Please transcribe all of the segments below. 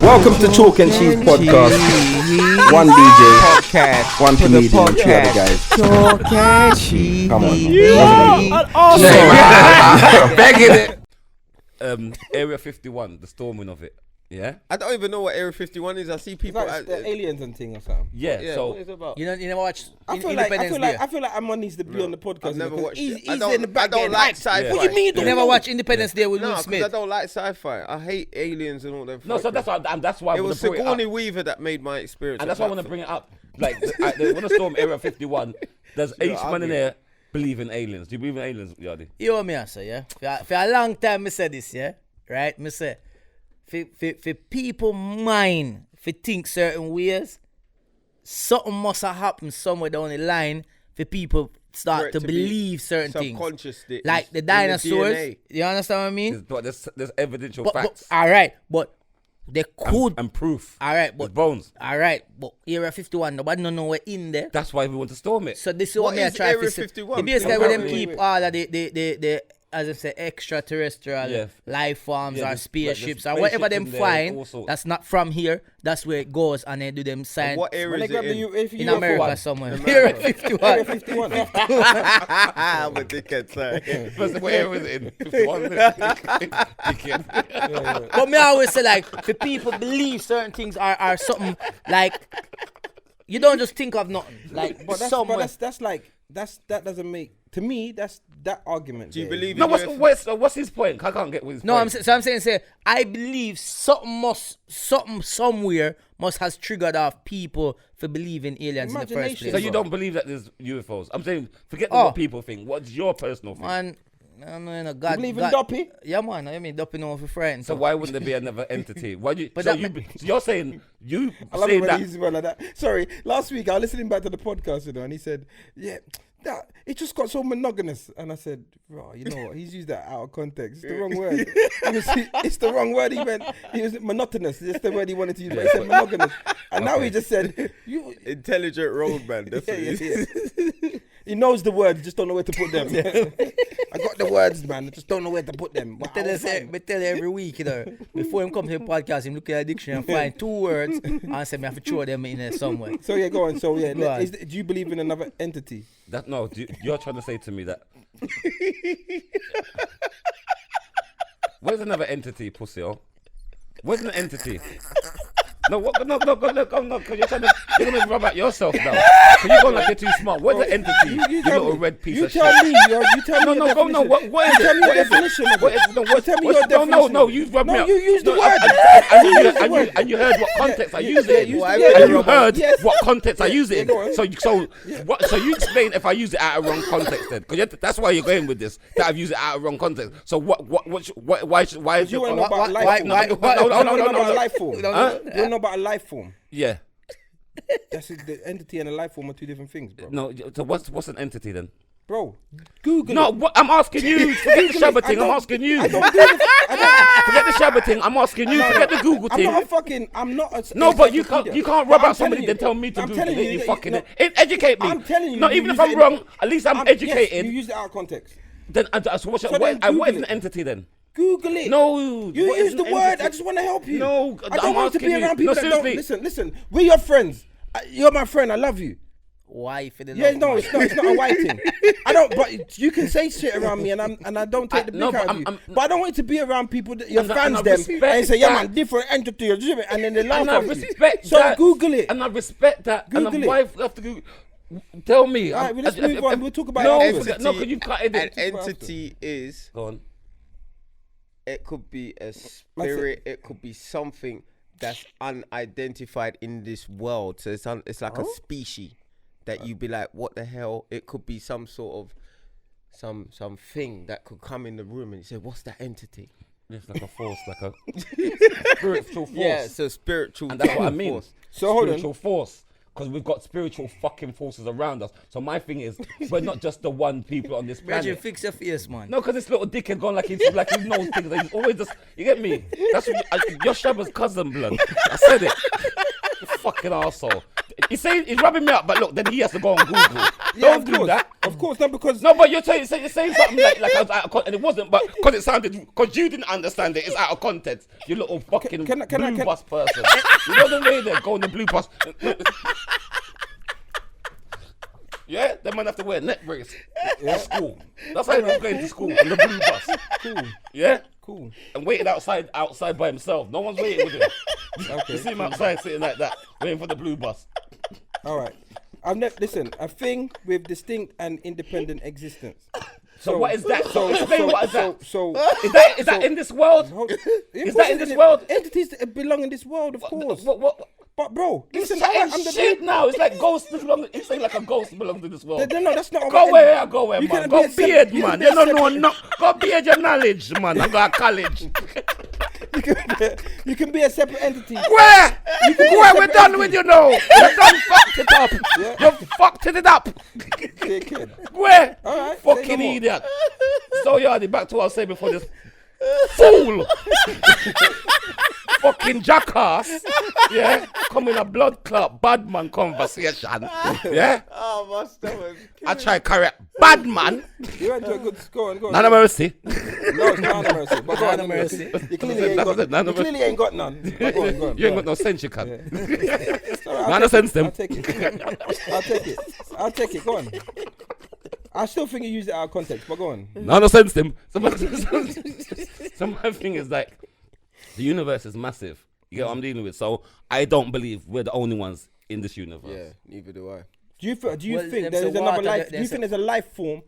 Welcome to Chalk and Cheese Podcast. One DJ, podcast, one comedian, two other guys. Chalk and Cheese. Come on. Begging it. Area 51, the storming of it. Yeah, I don't even know what Area 51 is. I see people. It's like the aliens and thing or something. Yeah. So what is it about? You never watch. I feel like Amon needs to be on the podcast. I've never watched it. He's in the back. I don't like sci-fi. Yeah. What do you mean? You never watch Independence Day with Will No, because Smith? I don't like sci-fi. I hate aliens and all that. no, so that's why it was bring Sigourney Weaver that made my experience. and that's why I want to bring it up. Like they want to storm Area 51. There's H man in there believe in aliens. Do you believe in aliens, Yardie? You know me, sir, yeah? For a long time, I said this, yeah? Right? I say, for people mind, for think certain ways, something must have happened somewhere down the line for people start to believe certain things. Like the dinosaurs. You understand what I mean? But there's evidential facts. All right, but they could. And proof. All right, but. There's bones. All right, but Area 51, nobody don't know we're in there. That's why we want to storm it. So this is what I try Area to say. 51? The basically where them keep all of the as I say, extraterrestrial life forms or spaceships or whatever them find that's not from here, that's where it goes and they do them science. What area is it in America somewhere. Area 51. Area 51. I'm a dickhead, sorry. First, what area is it in? 51. But me always say, like, for people believe certain things are something like, you don't just think of nothing. Like, But that doesn't make, to me, that's that argument. Do you believe? No, what's his point? I can't get with his point. No, I'm saying, I believe something somewhere must has triggered off people for believing aliens in the first place. So you don't believe that there's UFOs? I'm saying, forget what people think. What's your personal thing? Man, no, God. You believe in Duppy? Yeah, man. I mean, Duppy know for friends. So why wouldn't there be another entity? Why do you? But So that you're saying you I love say it when that? he's like that. Sorry, last week I was listening back to the podcast, and he said, "Yeah, that it just got so monogamous." And I said, "Bro, you know what? He's used that out of context. It's the wrong word. It's the wrong word. He was monotonous. It's the word he wanted to use, but he said monogamous. And now he just said, "You intelligent roadman." Definitely. Yeah. He knows the words, just don't know where to put them. I got the words, man. I just don't know where to put them. But tell you every week, you know, before him come to the podcast, him look at the dictionary and find 2 words and say, me have to throw them in there somewhere. So yeah, go on. So yeah, Go on. do you believe in another entity? You're trying to say to me that. Where's another entity, pussy? Where's an entity? No, what? No, because you're gonna rub out yourself now. Because you're going like you're too smart. What's the entity? You little red piece of shit. You tell me. No. What is it? Tell me your definition of it. Tell me your definition. No. You rubbed me out. You used the word. And you heard what context I use it in. Yeah, And you heard what context I use it go on. in. So you explain if I use it out of wrong context then. Because that's why you're going with this. That I've used it out of wrong context. So why is You want to know about life form? You want to know about a life form? Yeah. That's it, the entity and a life form are 2 different things, bro. No, so what's an entity then? Bro, Google No, it. I'm asking you. Forget the Shabba thing. I'm asking you. I don't do it. Forget the Shabba thing. I'm asking you. Forget the Google thing. I'm not. No, but you can't rub out somebody then tell me to Google it. You fucking educate me. I'm telling you. No, even if I'm wrong, at least I'm educated. Yes, you use it out of context. Then so what is an entity then? Google it. No, you use the word. I just want to help you. No, I don't want to be around people that don't seriously. listen. We're your friends. You're my friend. I love you. Why for the Yeah, no, it's not a white thing. I don't. But you can say shit around me, and I don't take the pick out of you. But I don't want you to be around people that your fans them and say, "Yeah, man, different entity," and then they laugh at you. So Google it. And I respect that. Google and it. Why have to Google? Tell me. All right, let's move on. We'll talk about it. afterwards. No, because you cut it. An entity is. Go on. It could be a spirit. It could be something that's unidentified in this world. So it's like a species that you'd be like, what the hell? It could be some sort of something that could come in the room and you say, what's that entity? It's like a force, like a spiritual force. Yeah, it's a spiritual. And that's what I mean. Force. So hold on. Spiritual force. Because we've got spiritual fucking forces around us. So my thing is, we're not just the one people on this planet. Reggie, fix your face, man. No, because this little dickhead gone like he knows things. He's always just, you get me? That's what you're Shabba's cousin, blood. I said it. You fucking arsehole. he's rubbing me up, but look, then he has to go on Google. Yeah, Don't of do course. that. Of course, not because. No, but you're saying something like I was out of context, and it wasn't, but because it sounded, because you didn't understand it, it's out of context. You little fucking blue bus person. You know the way they go on the blue bus. Yeah, they might have to wear a neck brace at school. That's how he's going to school on the blue bus. Cool. Yeah? Cool. And waiting outside by himself. No one's waiting with him. Okay. You see him outside sitting like that, waiting for the blue bus. All right. Listen, a thing with distinct and independent existence. So what is that? Explain what is that? So Is that in this world? Is that in this world? Entities that belong in this world, of course. What? But bro, listen, I'm the shit now. It's like ghosts belong. It's like a ghost belongs to this world. No, that's not. Go where, You man. can Go be a beard, you man. can be You a don't know. Go beard your knowledge, man. I go to college. You can be a separate entity. Where? We're done with you now. You done fucked it up. You fucked it up. Okay, kid. Where? All right, say Fucking no more. idiot. So Yardie, back to what I was saying before this. Fool. Fucking jackass. Yeah? Come in a blood clot bad man conversation. Yeah? Oh, my stomach. I try carry bad man. You went to a good score. Go on. None of mercy. No, it's none of mercy. But go on, None of mercy. You clearly ain't got none. But go on. You ain't got no sense, you can. I'll None sense them. take it. I'll take it. Go on. I still think you use it out of context, but go on. No sense them. So my thing is like, the universe is massive. You get what I'm dealing with? So I don't believe we're the only ones in this universe. Yeah, neither do I. Do you Well, think there's there's a another water, life? Do you there's think there's a life form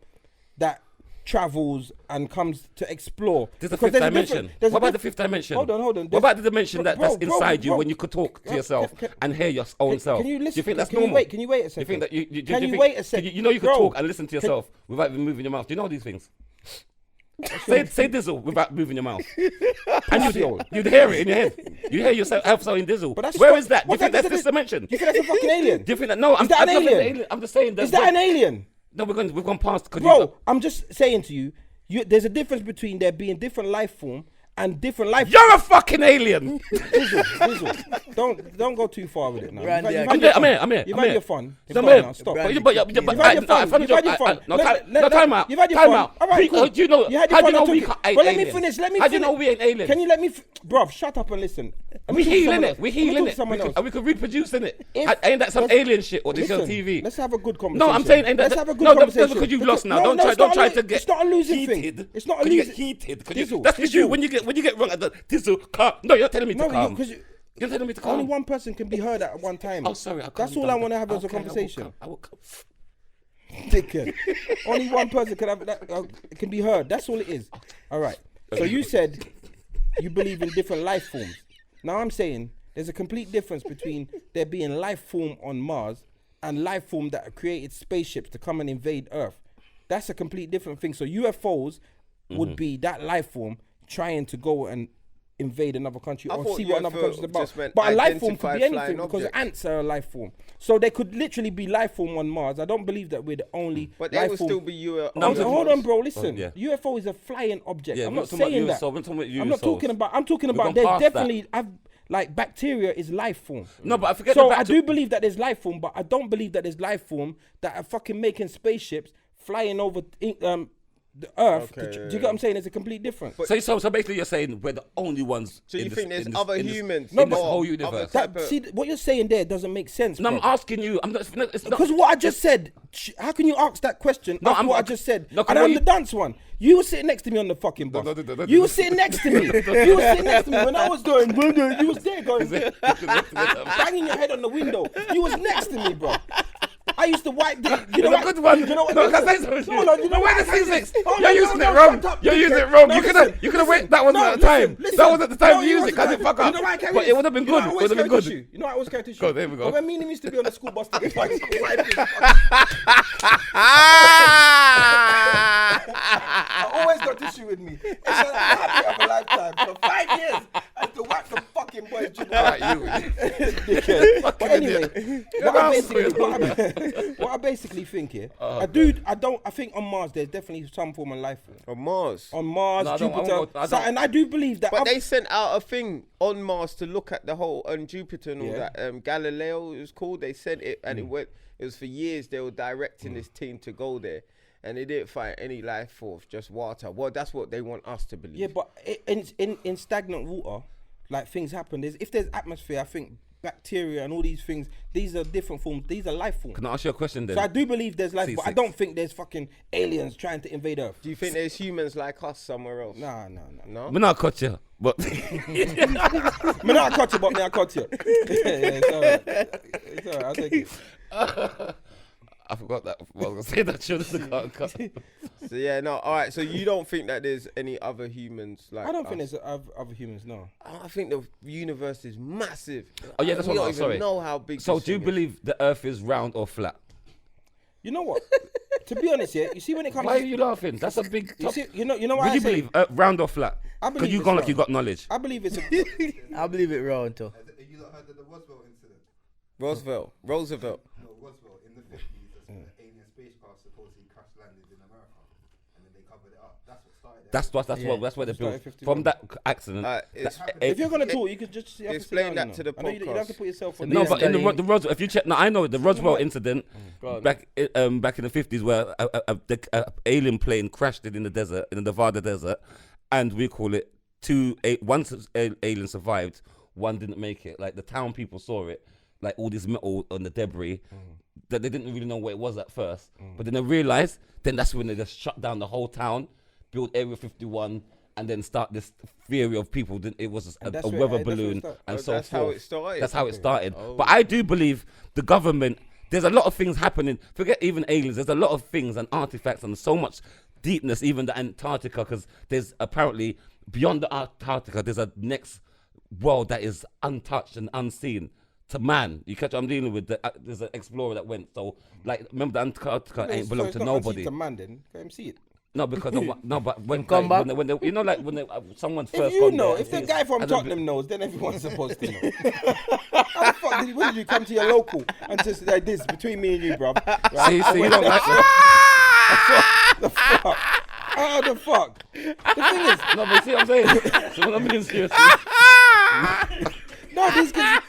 that travels and comes to explore? There's a Because fifth there's a dimension. different- there's a What about the diff- fifth dimension? Hold on. What about the dimension Bro, that's bro, inside you bro. when you could talk to yourself Can- and hear your own self? Can you listen? Do you think that's can normal? Can you wait a second? You think that you Can do you think- wait a second? You know you could Bro, talk and listen to yourself without even moving your mouth. Do you know these things? say Dizzle without moving your mouth. And you'd hear it in your head. You hear yourself saying Dizzle. But that's Where not- is that? Do you what think that- that's this dimension? You think that's a fucking alien? Do you think that? No, Is that an I'm not saying alien? I'm just saying. Is that an alien? No, we've gone past. Bro, I'm just saying to you, there's a difference between there being different life form and different life. You're a fucking alien. Dizzle, don't go too far with it now. Randy, I'm here. You've had your fun. I'm Go on here. now, stop. Brandy, But You've had your fun. You've had your fun. No, Let- time out. You've had your Time fun. out. All right, cool. Do you know? You had your How do fun. you know I we took it. ain't Well, let me aliens? finish. How do you know we ain't aliens? Can you let me, bruv? Shut up and listen. We healing it. We healing it. We could reproduce in it. Ain't that some alien shit or this on TV? Let's have a good conversation. No, I'm saying ain't that. Let's have a good No, conversation. because you've lost now. No, Don't try to get. It's not a losing heated. thing. It's not a Can you losing. get heated? Dizzle, That's because you Dizzle. when you get wrong at the Dizzle. Calm. No, you're telling me to No, calm. because You're telling me to only calm. one person can be heard at one time. Oh, sorry. That's all I want to have as a conversation. I will come. Dickhead. Only one person can have that. Can be heard. That's all it is. All right. So you said you believe in different life forms. Now I'm saying there's a complete difference between there being life form on Mars and life form that created spaceships to come and invade Earth. That's a complete different thing. So UFOs would be that life form trying to go and invade another country I or thought see what another UFO country's about. just meant But a life form could be identified anything flying because objects. ants are a life form. So there could literally be life form on Mars. I don't believe that we're the only But there life will form. still be UFO. No, Hold on, bro. Listen, yeah. UFO is a flying object. Yeah, I'm we're not talking about saying that. USO, we're talking about I'm not USOs. talking about. I'm talking We've about. gone There's past that. definitely. Like bacteria is life form. No, but I forget. So the I do believe that there's life form, but I don't believe that there's life form that are fucking making spaceships flying over the Earth. Okay, Do you get what I'm saying? There's a complete difference. So basically, you're saying we're the only ones. So you in think this- there's in this- other in this- humans? in this or whole other universe? type of- See, what you're saying there doesn't make sense. No, I'm bro. asking you. I'm not. It's not. Because what I just said, how can you ask that question No, after I'm- what I just said? No, 'cause and what I'm you- the dance one. You were sitting next to me on the fucking bus. No. You were sitting next to me. You were sitting next to me when I was going. You was there going, banging your head on the window. You was next to me, bro. I used to wipe the. You know It's a what? good one. You know what? No, 'cause that's what you- No, you know No, wait, what? the Ceesix. Oh, You're no, using no, it wrong. shut up, You're dickhead. using it wrong. No, You could listen, have wait. That wasn't no, at the time. listen. That wasn't the time No, to it use it. wasn't Cause the it fuck time. up. You know why I carry But this? it would have been You know good. I It always would have been carry good. tissue. You know I always carry tissue. Go, there we go. But when me and him used to be on the school bus together, I always got tissue with me. It's a habit of a lifetime. For 5 years, I have to whack the fucking boy. Alright, you. But anyway, what I basically think here, I think on Mars there's definitely some form of life form. On Mars. On Mars, No, I don't- Jupiter, and I do believe that. But they sent out a thing on Mars to look at the whole Jupiter and all Yeah. that. Galileo, it was called. They sent it, and it was for years. They were directing this team to go there, and they didn't find any life forms, just water. Well, that's what they want us to believe. Yeah, but in stagnant water, like things happen. If there's atmosphere, I think bacteria and all these things, these are different forms. These are life forms. Can I ask you a question then? So I do believe there's life, but I Ceesix. don't think there's fucking aliens trying to invade Earth. Do you think there's humans like us somewhere else? Nah. No. Me not cut you, but Me not cut you, but me I cut you. Yeah, it's alright. It's alright. I'll take it. I forgot that. Well, I was gonna say that should have cut. So yeah, no. All right. So you don't think that there's any other humans like? I don't us? think there's other humans. No. I think the universe is massive. Oh, yeah, that's we what don't I'm even sorry. know how big. So this do you thing is. believe the Earth is round or flat? You know what? To be honest, yeah. You see when it comes. Why are you laughing? That's a big You topic. see, you know why Would I you say- believe round or flat? I Because believe you it's gone like round. you got knowledge. I believe it's. I believe it round too. You not heard of the Roswell incident? Roosevelt? No, Roswell in the 50s. That's when the alien spacecraft supposedly crash landed in America, and then they covered it up. That's what started it. That's where they Started built 51. from that accident. If you're gonna talk, you could just Explain that to the I know you don't have to podcast. put yourself on. No, the but in studying- the Roswell, if you check, now I know the Roswell incident back in the 50s, where the alien plane crashed in the desert, in the Nevada desert, and we call it one alien survived, one didn't make it. Like the town people saw it, like all this metal on the debris, that they didn't really know what it was at first, but then they realized. Then that's when they just shut down the whole town, build Area 51. And then start this theory of people. It was And a that's where- weather that's where it balloon started. and Oh, so that's forth. how it started? That's how it started. Oh. But I do believe the government. There's a lot of things happening. Forget even aliens. There's a lot of things and artifacts and so much deepness. Even the Antarctica, because there's apparently beyond the Antarctica, there's a next world that is untouched and unseen to man. You catch what I'm dealing with? There's an explorer that went. So like, remember the Antarctica ain't belong to nobody. To man, then go and see it. No, because no, but when come back. when they, you know, like when they, someone's If first you gone know, there if the and guy from I don't Tottenham knows, then everyone's supposed to know. How the fuck when did you come to your local and just like this between me and you, bruv? Right? See, so you don't like. The fuck? How the fuck? The thing is, No, but see what I'm saying? So I'm being serious. no, these kids,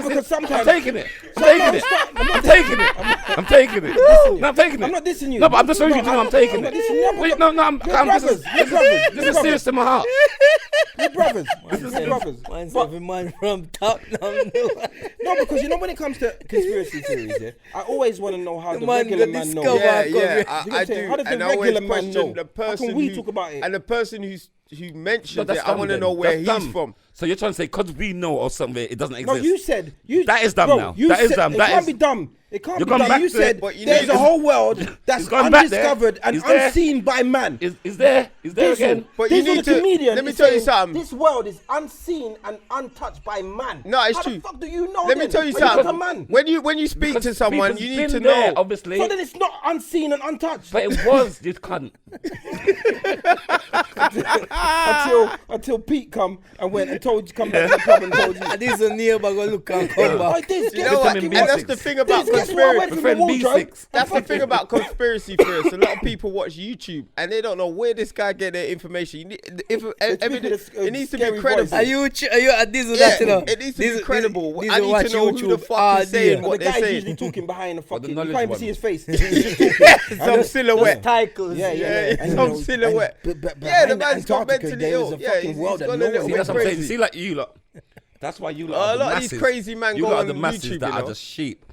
because sometimes I'm taking it. I'm taking it. I'm taking it. No, I'm taking it. I'm not dissing you. No, but I'm just showing you. I'm taking I'm not it. dissing you. Wait, no, I'm. brothers. This is serious to my heart. We're brothers. We're brothers. Mine's But- every man from Tottenham. No, because you know when it comes to conspiracy theories, yeah, I always want to know how the man regular got man knows. discovered. Yeah, Come yeah, here. I You know what I'm saying? do. How does the And I always regular man question know? the How person can we who- talk about it? And the person who mentioned That's it, I dumb want to then. know where That's he's dumb. from. So you're trying to say because we know or something, it doesn't No, exist. you said That is dumb bro, now. You That is said, dumb. It That can't is- be dumb. It can't You're be going dumb. back You to it, said but you there's know- a whole world that's gone back there. undiscovered and It's there. unseen by man. Is there again? But you Dizzle need the to. comedian Let me is tell you saying something. This world is unseen and untouched by man. No, it's How true. the fuck do you know? Let me then? tell you When you're something. a man. When you speak to someone, you need to know. Obviously, So then it's not unseen and untouched but it was. You can't. until Pete come and went and told you come back to the pub and told you. And this is a neighbor go look and come back. Like this, You guess know what? what? Vitamin And that's B6. the thing about Guess what? I went conspiracy. from Friend the wardrobe. B6. That's the thing about conspiracy theorists. A lot of people watch YouTube and they don't know where this guy get their information. You need, evidence, with a it needs to be scary credible. voice. Are you a Dizzle Yeah, that you know? it needs to be Dizzle- credible. Dizzle I need watch to know who the YouTube fuck all is saying day. what The they're guy's saying. usually talking behind the fucking. You knowledge can't even one. see his face. He's just talking. Some silhouette. Titles. Yeah. Yeah, And, some you know, silhouette. and Yeah, behind the man's got Antarctica, mentally there is ill. a Yeah, fucking he's world that gone a no little one See, bit that's what I'm saying. crazy. See, like you lot. That's why you A lot are the lot of these masses. crazy men You go lot are on the masses YouTube, that you are know? just sheep.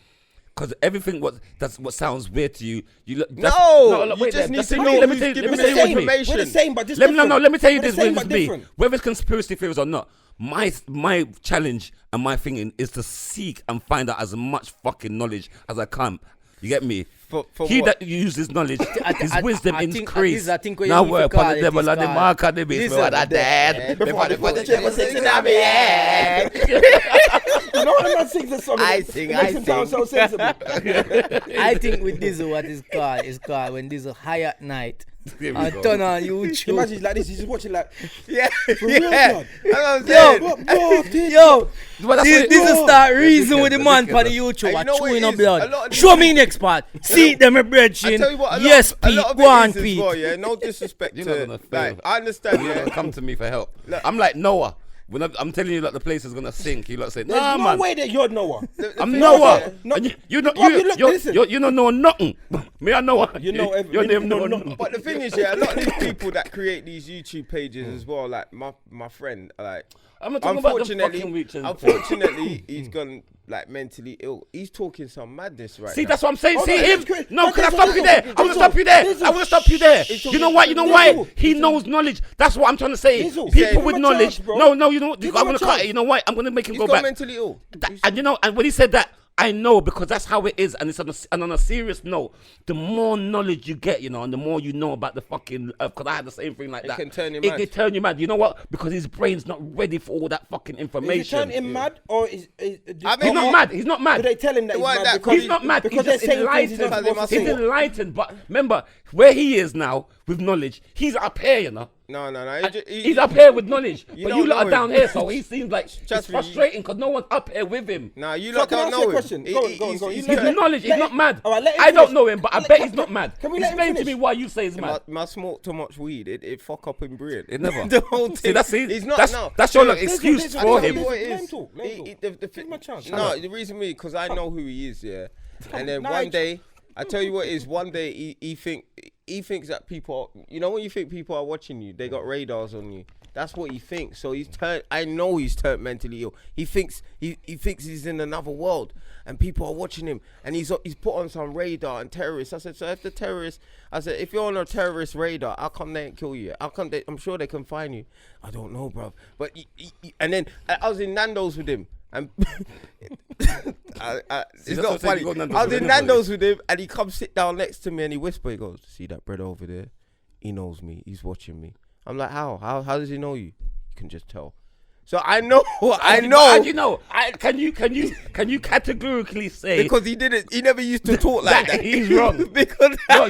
Because everything that's what sounds weird to you. You look. No, look, you wait just there, need just to let know me- let me who's tell you- giving let me the tell you what's me. information. We're the same, but just Let me tell you We're the this same, with but me. different. Whether it's conspiracy theories or not, my challenge and my thinking is to seek and find out as much fucking knowledge as I can. You get me? For He what? that uses knowledge, his I wisdom think- increase. I think what you Now need we're to call upon it the devil is and the called- mark of the beast. Listen, Before that dead. Before Before the the devil devil sits sits in my head. know when a man sings a song, I it sing, makes I him sound so sing. sensible. I think with Dizzle, what is called when Dizzle high at night Here we and go. turn on YouTube. Imagine he's like this, he's just watching like, Yeah, for real, yeah. blood. That's what I'm saying. Yo, But that's what it- Dizzle start reason with the dickhead, man the for the dickhead. YouTube And you and know what chewing it up is? A lot blood. of these Show me next part. See them a bread I chin. tell you what, Yes, a Pete. lot of Go it on, is as Pete. well, yeah. No disrespect You're not to, gonna fail. like, I understand, You're yeah. gonna come to me for help. I'm like Noah. When I'm telling you, like the place is gonna sink. You lot say, There's nah, no man. way that you're Noah. I'm thing Noah. is, No- And you know, Rob, listen. you don't know nothing. Me, I know. You know every- Your you name know know nothing. nothing. But the thing is, yeah, a lot of these people that create these YouTube pages as well, like my friend, like, I'm not talking about the fucking reach and unfortunately, he's gone like mentally ill. He's talking some madness right See, now. that's what I'm saying. Hold See on, him? Chris. No, No, can I Dizzle, stop you there? Dizzle, I want to stop you there. Dizzle. I want to stop you there. Dizzle. You know what? You know why? Dizzle. He knows knowledge. That's what I'm trying to say. Dizzle. People Give with him a knowledge. chance, bro. No, you know what? Give I'm him a going to cut chance. it. You know what? I'm going to make him He's go gone back. mentally ill. And you know, and when he said that, I know because that's how it is, and it's on a serious note. The more knowledge you get, you know, and the more you know about the fucking, because I had the same thing like that. can turn you It mad. can turn you mad. You know what? Because his brain's not ready for all that fucking Is he information. turning him mad or is I mean, He's not mad. He's not mad. do they tell him that he's Why mad that- because He's not mad. because He's just they're saying things he's not enlightened. supposed to He's He's say. enlightened. But remember where he is now with knowledge. He's up here, you know. No. He's up here with knowledge, but don't you lot know are down him. here, so he seems like it's Trust me, frustrating because no one's up here with him. Nah, you So lot can I don't ask know you a him. question? Go on. He's He's Let- knowledge. He's let not him- mad. all right, let him I don't finish. know him, but I Let- bet can- he's not mad. can we let him Explain to me finish? why you say he's mad. My smoke too much weed. It fuck up in brain. It never. The whole See, thing. he's not. that's, no. that's your like, Listen, excuse listen, for I'll tell him. you what Let it him is. talk, let him talk. Give him a chance. No, the reason me because I know who he is, yeah. And then Nah, one day, I tell you what it is. One day he thinks that people, you know, when you think people are watching you, they got radars on you. That's what he thinks. So he's turned. I know he's turned mentally ill. He thinks he's in another world, and people are watching him, and he's put on some radar and terrorists. I said, so if the terrorists, if you're on a terrorist radar, how come they ain't kill you? How come I'm sure they can find you. I don't know, bruv. But and then I was in Nando's with him. And it's that's not what I said, funny. you got Nando's I was with in him, Nando's with him, and he comes sit down next to me, and he whisper, he goes, "See that brother over there? He knows me. He's watching me." I'm like, how does he know you? You can just tell. So I know, I know. How do you know? Can you categorically say Because he didn't. He never used to talk like that. he's wrong? Because No,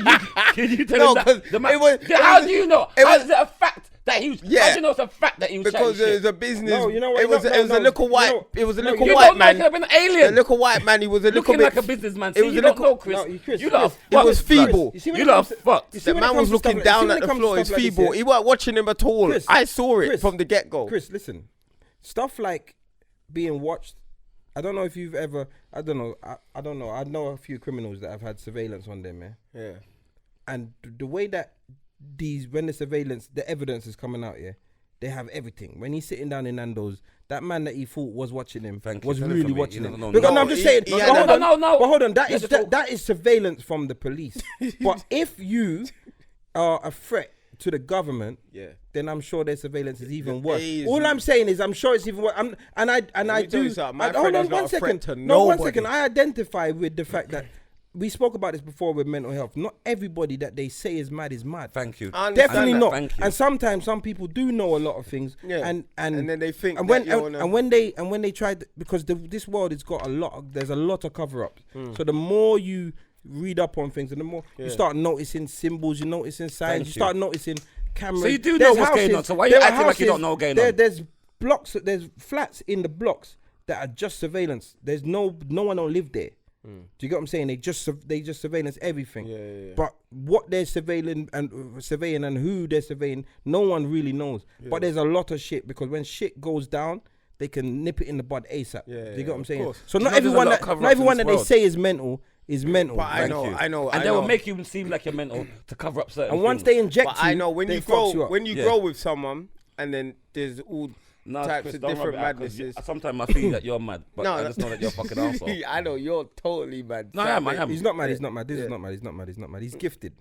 can you tell No, him that? 'cause The man, it was- how it was- do you know? it How was- is it a fact that he was? Yeah. How do you know it's a fact that he was because chatting it was shit? a business. No, you know what? It was No, a little you white. know- It was a no, little You white don't know he man. could have been an A alien. little white man. He was a little Looking bit. like a businessman. it See, was you a don't little- know, Chris. No, Chris, You lot are Chris. It was fucked, blood. feeble. You see when You it lot comes are to- fucked. you see The when it man comes was to stuff looking like- down see when at it the comes to floor. He's stuff like this, feeble. yeah? He weren't watching him at all. Chris, I saw it Chris, from the get go. Chris, listen. Stuff like being watched. I don't know if you've ever. I don't know. I don't know. I know a few criminals that have had surveillance on them, man. Yeah. And the way that when the surveillance, the evidence is coming out, yeah, they have everything. When he's sitting down in Nando's, that man that he thought was watching him Thank you. was Tell it really for me. watching He him. doesn't know Because nothing. no, I'm just he- saying. he but had hold a- on, No. But hold on, that You is have to talk. that is surveillance from the police. But if you are a threat to the government, Yeah. then I'm sure their surveillance is even worse. is- All I'm saying is I'm sure it's even worse. I me tell do. you something, my hold friend on is not one a threat second. to No, one nobody. second. I identify with the fact that we spoke about this before with mental health. Not everybody that they say is mad is mad. Thank you. I understand Definitely that. not. Thank you. And sometimes some people do know a lot of things. Yeah. And then they think and that when you're on a- and when they try because this world has got there's a lot of cover ups. Hmm. So the more you read up on things and the more you start noticing symbols, you noticing signs, Thank you you. start noticing cameras. So you do There's know what's going on, so why you there are acting like you don't houses- know what's going there- on? There's blocks, there's flats in the blocks that are just surveillance. There's no one don't live there. Do you get what I'm saying? They just surveillance everything. Yeah. But what they're surveilling and who they're surveying, no one really knows. But there's a lot of shit because when shit goes down, they can nip it in the bud ASAP. Do you get what I'm saying? course. So Do not you know there's a everyone lot of that cover-ups not everyone in that this they world? say is mental is mental. But I know. And they will make you seem like you're mental to cover up certain And once things. they inject But I know when they you fucks grow up. when you Yeah. grow with someone and then there's all No, types Chris, of don't different rub it out, 'cause madnesses. sometimes I feel that you're mad, but No, I just know that you're fucking arsehole. I know you're totally mad. No, I am. He's not mad. He's not mad. This is not mad. He's not mad. He's not mad. He's gifted.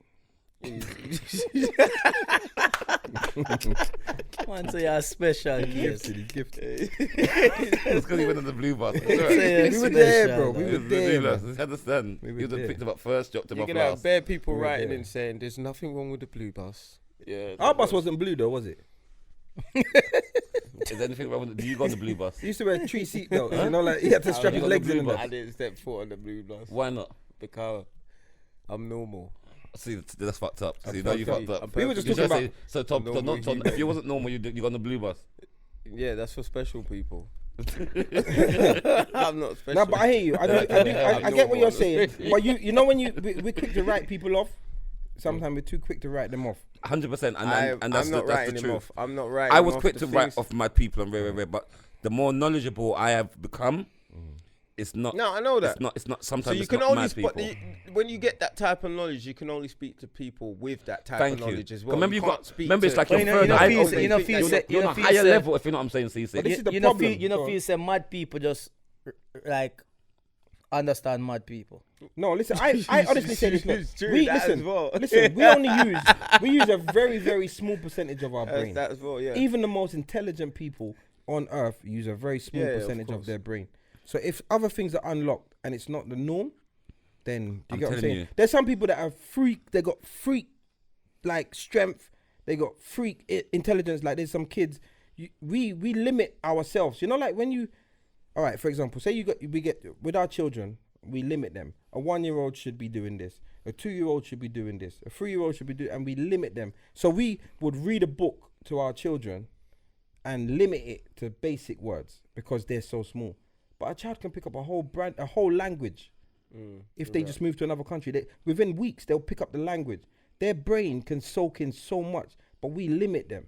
Man, say you're special He's case. gifted. He's gifted. It's because he went on the blue bus. It's all right. Say you're We were there, special, bro. We man. were there, Ridiculous. man. Just understand. We were He was there. picked him up first, dropped him You're off gonna have last. bare people We were writing there. and saying there's nothing wrong with the blue bus. Yeah. Our bus wasn't blue though, was it? Is there anything wrong with do you go on the blue bus? He used to wear 3 seatbelts, you know, like he had to strap you his got the legs blue in. bus? I didn't step foot on the blue bus Why not? because I'm normal. See, that's fucked up. See, now you fucked up. We were just You talking should about. say, so Tom, normal Tom, if you wasn't normal, you go on the blue bus. Yeah, that's for special people. I'm not special. No, but I hear you. I get what you're saying. But you know when we're quick to write people off. Sometimes we're too quick to write them off. 100%, and I'm that's not the writing him truth. off. I'm not writing. I was him quick off to the write things. off my people and rare, but the more knowledgeable I have become, it's not. No, I know that. It's not. Sometimes So you it's can not only mad spot people. when you get that type of knowledge, you can only speak to people with that type Thank of you. knowledge as well. Remember, You you've can't got. speak Remember, it's to- like your you know, third eye feel- open. you know, feel say- You're you know, on a feel higher say- level, if you know what I'm saying, Ceesix. But this is the you know, problem. feel say mad people just like understand mad people. No, listen. I honestly say this. Look, It's true, we that listen. as well. Listen. We use a very very small percentage of our brain. That as well, yeah. Even the most intelligent people on earth use a very small Yeah, of percentage of course. their brain. So if other things are unlocked and it's not the norm, then do you I'm get what I'm telling saying? you. There's some people that are freak. They got freak like strength. They got freak intelligence. Like there's some kids. We limit ourselves. You know, like when you. All right, for example, say we get with our children, we limit them. A 1-year-old should be doing this. A 2-year-old should be doing this. A 3-year-old should be doing, and we limit them. So we would read a book to our children and limit it to basic words because they're so small. But a child can pick up a whole language if they just move to another country. Within weeks, they'll pick up the language. Their brain can soak in so much, but we limit them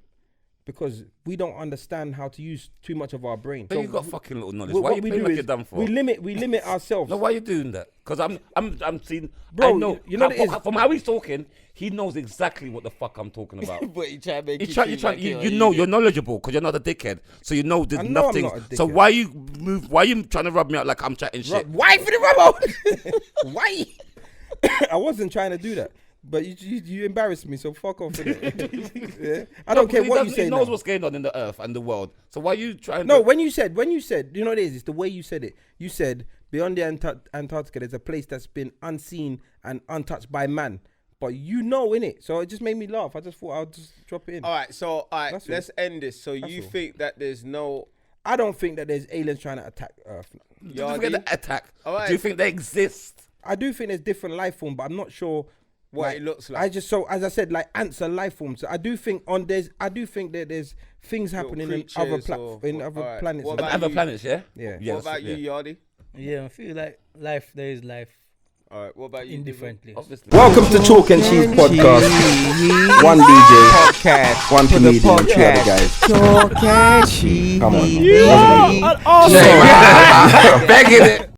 because we don't understand how to use too much of our brain. But So you got fucking little knowledge. what Why are you we playing do like is you're done for? we limit ourselves. No, why are you doing that? Because I'm seeing. Bro, I know. you know what it is? From how he's talking, he knows exactly what the fuck I'm talking about. But you try to make You know you're knowledgeable because you're not a dickhead. So you know there's I know I'm nothing. not a So dickhead. why you trying to rub me out like I'm chatting shit? Why for the rubber? Why? I wasn't trying to do that, but you embarrassed me, so fuck off. Innit? Yeah? I don't care what you say. He knows now. what's going on in the earth and the world. So why are you trying? No, to... when you said, you know what it is? It's the way you said it. You said beyond the Antarctica, there's a place that's been unseen and untouched by man. But you know, innit? So it just made me laugh. I just thought I'll just drop it in. All right, so That's all. let's end this. So you all. think that there's no I don't think that there's aliens trying to attack Earth. Do you forget the attack? All right. Do you think they exist? I do think there's different life forms, but I'm not sure what it looks like. I just as I said, like ants are life forms. So I do think that there's things happening in other creatures or- alright. planets. What and about that. Other you? planets, yeah? Yeah. Yes, What about you, yeah. Yardie? Yeah, I feel like there is life All right. What about you? in Dizzle? different places. Obviously. Welcome to Chalk and Cheese Podcast. One DJ, podcast, one comedian, two other guys. Chalk and Cheese. Come on. Yeah. Begging it.